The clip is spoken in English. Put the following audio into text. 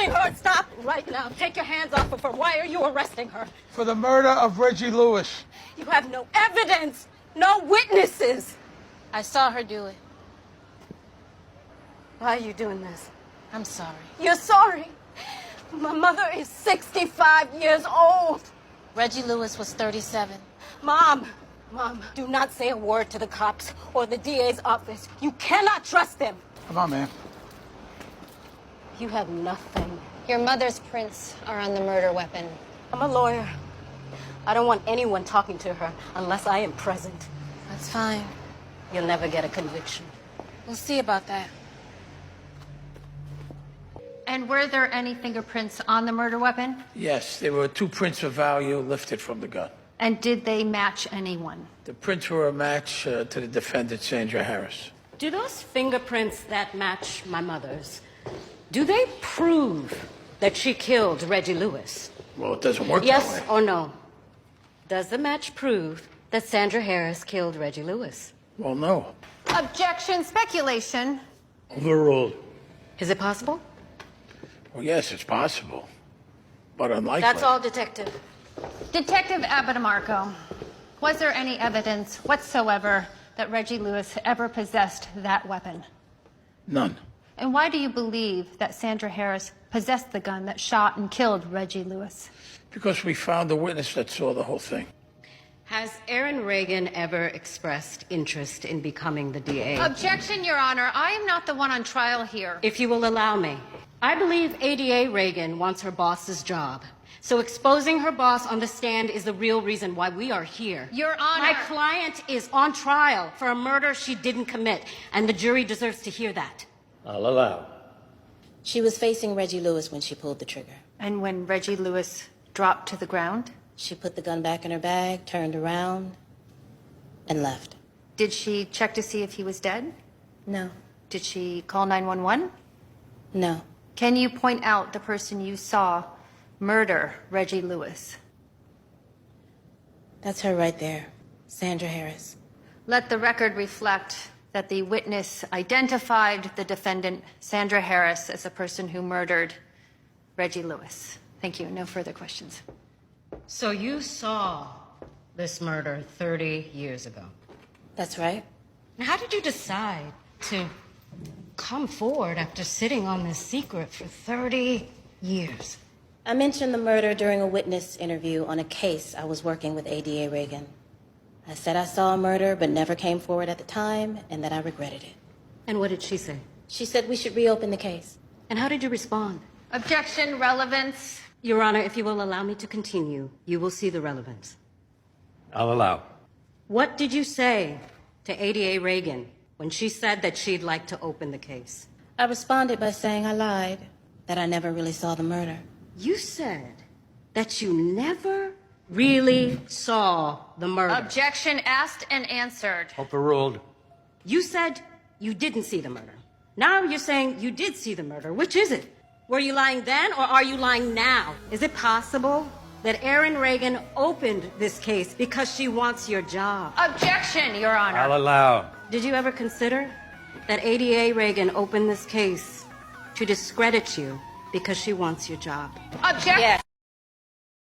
arresting her. Stop right now. Take your hands off of her. Why are you arresting her? For the murder of Reggie Lewis. You have no evidence, no witnesses. I saw her do it. Why are you doing this? I'm sorry. You're sorry? My mother is 65 years old. Reggie Lewis was 37. Mom, do not say a word to the cops or the DA's office. You cannot trust them. Come on, man. You have nothing. Your mother's prints are on the murder weapon. I'm a lawyer. I don't want anyone talking to her unless I am present. That's fine. You'll never get a conviction. We'll see about that. And were there any fingerprints on the murder weapon? Yes, there were 2 prints of value lifted from the gun. And did they match anyone? The prints were a match to the defendant, Sandra Harris. Do those fingerprints that match my mother's, do they prove that she killed Reggie Lewis? Well, it doesn't work that Yes way. or no? Does the match prove that Sandra Harris killed Reggie Lewis? Well, no. Objection, speculation. Overruled. Is it possible? Well, yes, it's possible, but unlikely. That's all, Detective. Detective Abitamarco, was there any evidence whatsoever that Reggie Lewis ever possessed that weapon? None. And why do you believe that Sandra Harris possessed the gun that shot and killed Reggie Lewis? Because we found a witness that saw the whole thing. Has Aaron Reagan ever expressed interest in becoming the DA? Objection, Your Honor. I am not the one on trial here. If you will allow me. I believe ADA Reagan wants her boss's job. So exposing her boss on the stand is the real reason why we are here. Your Honor. My client is on trial for a murder she didn't commit, and the jury deserves to hear that. I'll allow. She was facing Reggie Lewis when she pulled the trigger. And when Reggie Lewis dropped to the ground? She put the gun back in her bag, turned around, and left. Did she check to see if he was dead? No. Did she call 911? No. Can you point out the person you saw murder Reggie Lewis? That's her right there, Sandra Harris. Let the record reflect that the witness identified the defendant, Sandra Harris, as the person who murdered Reggie Lewis. Thank you. No further questions. So you saw this murder 30 years ago. That's right. Now, how did you decide to come forward after sitting on this secret for 30 years? I mentioned the murder during a witness interview on a case I was working with ADA Reagan. I said I saw a murder but never came forward at the time and that I regretted it. And what did she say? She said we should reopen the case. And how did you respond? Objection, relevance. Your Honor, if you will allow me to continue, you will see the relevance. I'll allow. What did you say to ADA Reagan when she said that she'd like to open the case? I responded by saying I lied, that I never really saw the murder. You said that you never really saw the murder. Objection asked and answered. Overruled. You said you didn't see the murder. Now you're saying you did see the murder. Which is it? Were you lying then or are you lying now? Is it possible that Aaron Reagan opened this case because she wants your job? Objection, Your Honor. I'll allow. Did you ever consider that ADA Reagan opened this case to discredit you because she wants your job? Objection. Yes.